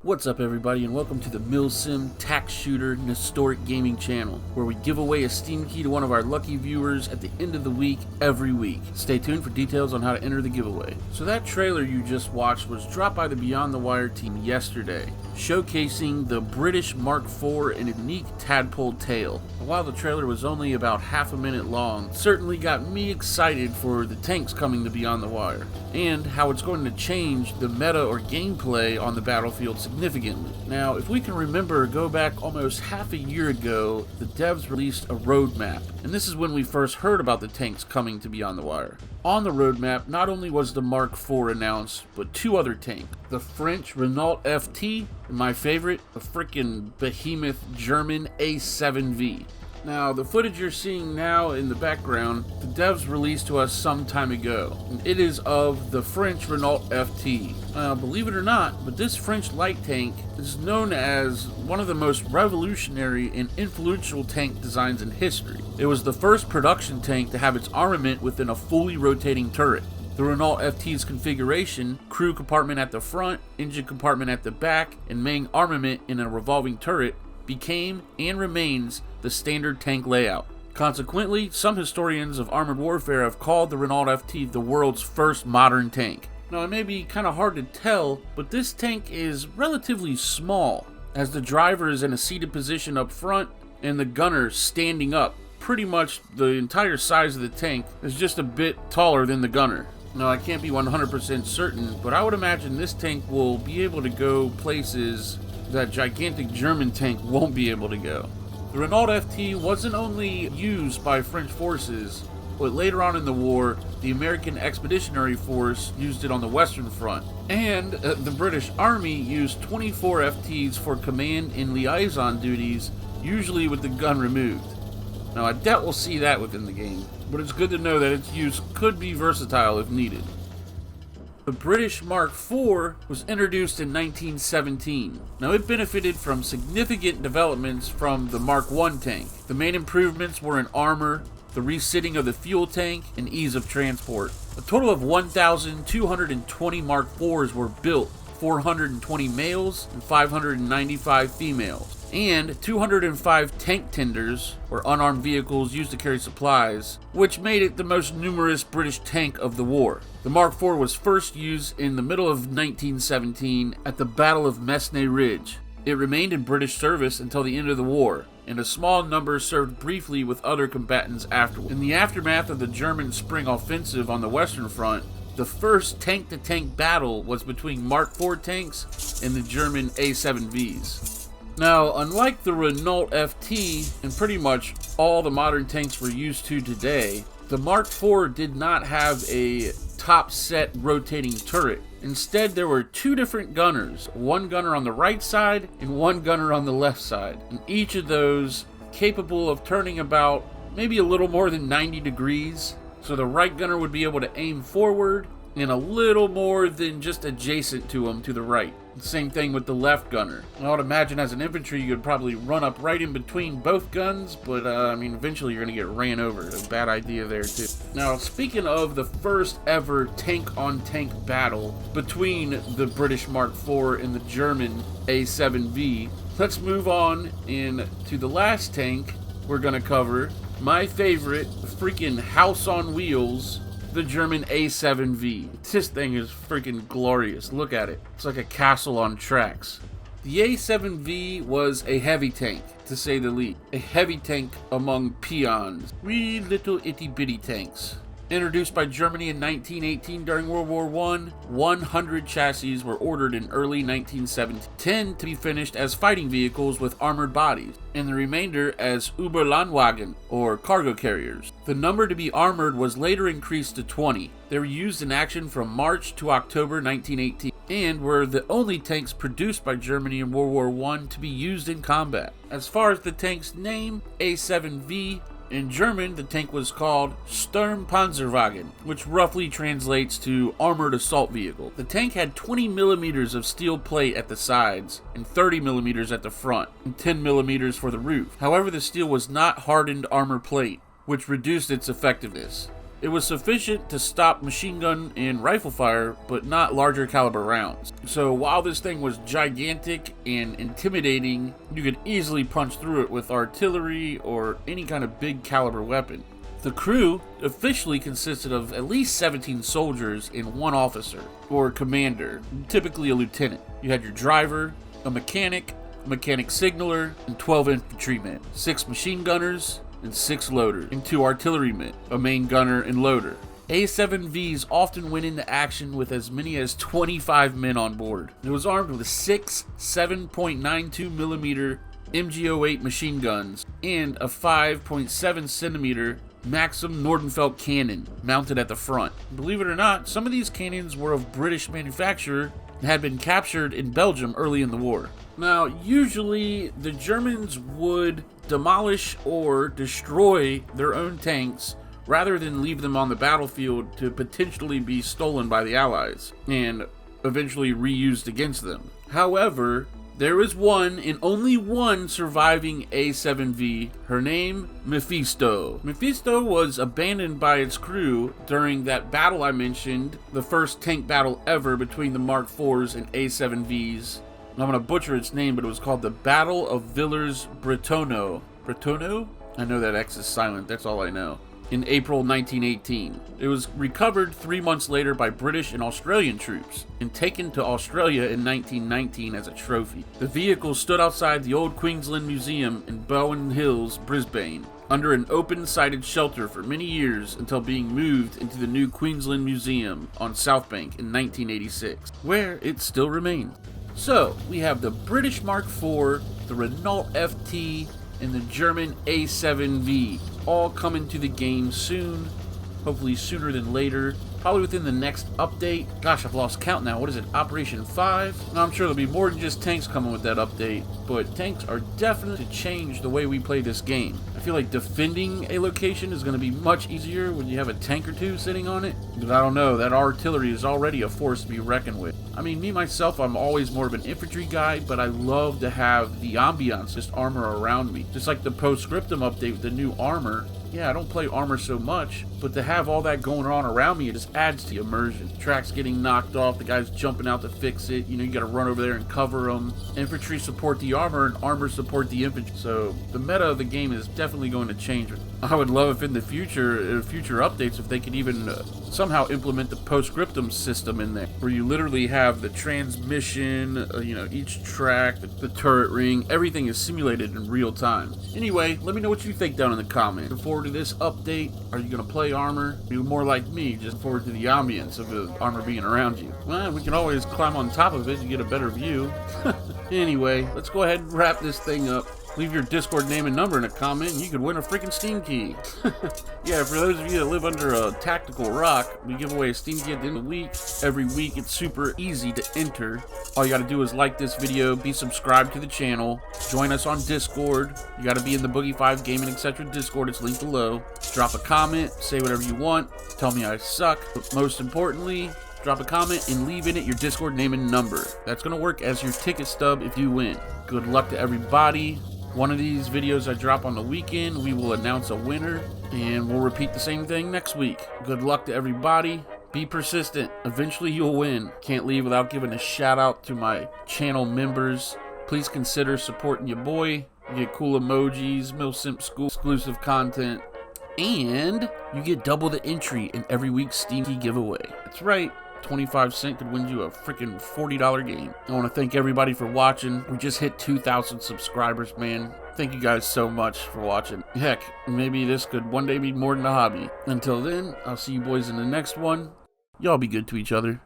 What's up everybody, and welcome to the Mil-Sim Tax Shooter Historic Gaming channel, where we give away a Steam key to one of our lucky viewers at the end of the week every week. Stay tuned for details on how to enter the giveaway. So that trailer you just watched was dropped by the Beyond the Wire team yesterday, showcasing the British Mark IV and unique tadpole tail. While the trailer was only about half a minute long, it certainly got me excited for the tanks coming to Beyond the Wire, and how it's going to change the meta or gameplay on the battlefield significantly. Now, if we can remember, go back almost half a year ago, the devs released a roadmap, and this is when we first heard about the tanks coming to Beyond the Wire. On the roadmap, not only was the Mark IV announced, but two other tanks. The French Renault FT, and my favorite, a freaking behemoth German A7V. Now, the footage you're seeing now in the background, the devs released to us some time ago. And it is of the French Renault FT. Believe it or not, but this French light tank is known as one of the most revolutionary and influential tank designs in history. It was the first production tank to have its armament within a fully rotating turret. The Renault FT's configuration, crew compartment at the front, engine compartment at the back, and main armament in a revolving turret, became and remains the standard tank layout. Consequently, some historians of armored warfare have called the Renault FT the world's first modern tank. Now, it may be kind of hard to tell, but this tank is relatively small, as the driver is in a seated position up front and the gunner standing up. Pretty much the entire size of the tank is just a bit taller than the gunner. Now, I can't be 100% certain, but I would imagine this tank will be able to go places that gigantic German tank won't be able to go. The Renault FT wasn't only used by French forces, but later on in the war, the American Expeditionary Force used it on the Western Front. And the British Army used 24 FTs for command and liaison duties, usually with the gun removed. Now, I doubt we'll see that within the game, but it's good to know that its use could be versatile if needed. The British Mark IV was introduced in 1917. Now, it benefited from significant developments from the Mark I tank. The main improvements were in armor, the resitting of the fuel tank, and ease of transport. A total of 1,220 Mark IVs were built, 420 males and 595 females. And 205 tank tenders, or unarmed vehicles used to carry supplies, which made it the most numerous British tank of the war. The Mark IV was first used in the middle of 1917 at the Battle of Mesne Ridge. It remained in British service until the end of the war, and a small number served briefly with other combatants afterward. In the aftermath of the German spring offensive on the Western Front, the first tank-to-tank battle was between Mark IV tanks and the German A7Vs. Now, unlike the Renault FT and pretty much all the modern tanks we're used to today, the Mark IV did not have a top set rotating turret. Instead, there were two different gunners, one gunner on the right side and one gunner on the left side, and each of those capable of turning about maybe a little more than 90 degrees. So the right gunner would be able to aim forward and a little more than just adjacent to him to the right. Same thing with the left gunner. I would imagine as an infantry you could probably run up right in between both guns, but eventually you're going to get ran over. It's a bad idea there too. Now, speaking of the first ever tank-on-tank battle between the British Mark IV and the German A7V, let's move on into the last tank we're going to cover. My favorite, freaking house on wheels, the German A7V. This thing is freaking glorious. Look at it. It's like a castle on tracks. The A7V was a heavy tank, to say the least. A heavy tank among peons. Wee little itty bitty tanks. Introduced by Germany in 1918 during World War I, 100 chassis were ordered in early 1970, 10 to be finished as fighting vehicles with armored bodies, and the remainder as Überlandwagen, or cargo carriers. The number to be armored was later increased to 20. They were used in action from March to October 1918, and were the only tanks produced by Germany in World War I to be used in combat. As far as the tank's name, A7V, in German, the tank was called Sturmpanzerwagen, which roughly translates to armored assault vehicle. The tank had 20 millimeters of steel plate at the sides and 30 millimeters at the front, and 10 millimeters for the roof. However, the steel was not hardened armor plate, which reduced its effectiveness. It was sufficient to stop machine gun and rifle fire, but not larger caliber rounds. So while this thing was gigantic and intimidating, you could easily punch through it with artillery or any kind of big caliber weapon. The crew officially consisted of at least 17 soldiers and one officer, or commander, typically a lieutenant. You had your driver, a mechanic signaler, and 12 infantrymen, 6 machine gunners, and 6 loaders, and 2 artillerymen, a main gunner and loader. A7Vs often went into action with as many as 25 men on board. It was armed with 6 7.92mm MG08 machine guns and a 5.7 centimeter Maxim Nordenfelt cannon mounted at the front. Believe it or not, some of these cannons were of British manufacture and had been captured in Belgium early in the war. Now, usually the Germans would demolish or destroy their own tanks rather than leave them on the battlefield to potentially be stolen by the Allies and eventually reused against them. However, there is one and only one surviving A7V, her name, Mephisto. Mephisto was abandoned by its crew during that battle I mentioned, the first tank battle ever between the Mark IVs and A7Vs. I'm going to butcher its name, but it was called the Battle of Villers-Bretonneux. Bretonneux? I know that X is silent, that's all I know. In April 1918. It was recovered 3 months later by British and Australian troops and taken to Australia in 1919 as a trophy. The vehicle stood outside the old Queensland Museum in Bowen Hills, Brisbane, under an open-sided shelter for many years until being moved into the new Queensland Museum on South Bank in 1986, where it still remains. So, we have the British Mark IV, the Renault FT, and the German A7V, all coming to the game soon, hopefully sooner than later, probably within the next update. Gosh, I've lost count now. What is it, Operation 5? Now, I'm sure there'll be more than just tanks coming with that update, but tanks are definitely to change the way we play this game. I feel like defending a location is going to be much easier when you have a tank or two sitting on it, but I don't know, that artillery is already a force to be reckoned with. I mean, me myself, I'm always more of an infantry guy, but I love to have the ambiance, just armor around me. Just like the postscriptum update with the new armor. Yeah, I don't play armor so much, but to have all that going on around me, it just adds to the immersion. Tracks getting knocked off, the guy's jumping out to fix it, you know, you gotta run over there and cover them. Infantry support the armor, and armor support the infantry. So, the meta of the game is definitely going to change. I would love if in the future updates, if they could even somehow implement the postscriptum system in there, where you literally have the transmission, you know, each track, the turret ring, everything is simulated in real time. Anyway, let me know what you think down in the comments. Looking forward to this update. Are you going to play armor? Are you more like me, just forward to the ambience of the armor being around you? Well, we can always climb on top of it to get a better view. Anyway, let's go ahead and wrap this thing up. Leave your Discord name and number in a comment and you could win a freaking Steam key. Yeah, for those of you that live under a tactical rock, we give away a Steam key at the end of the week. Every week, it's super easy to enter. All you gotta do is like this video, be subscribed to the channel, join us on Discord. You gotta be in the Boogie 5 Gaming Etc. Discord, it's linked below. Drop a comment, say whatever you want, tell me I suck, but most importantly, drop a comment and leave in it your Discord name and number. That's gonna work as your ticket stub if you win. Good luck to everybody. One of these videos I drop on the weekend, we will announce a winner, and we'll repeat the same thing next week. Good luck to everybody. Be persistent. Eventually you'll win. Can't leave without giving a shout out to my channel members. Please consider supporting your boy. You get cool emojis, Mil-Simp school exclusive content, and you get double the entry in every week's Steam key giveaway. That's right. 25 cents could win you a freaking $40 game. I want to thank everybody for watching. We just hit 2,000 subscribers, man. Thank you guys so much for watching. Heck, maybe this could one day be more than a hobby. Until then, I'll see you boys in the next one. Y'all be good to each other.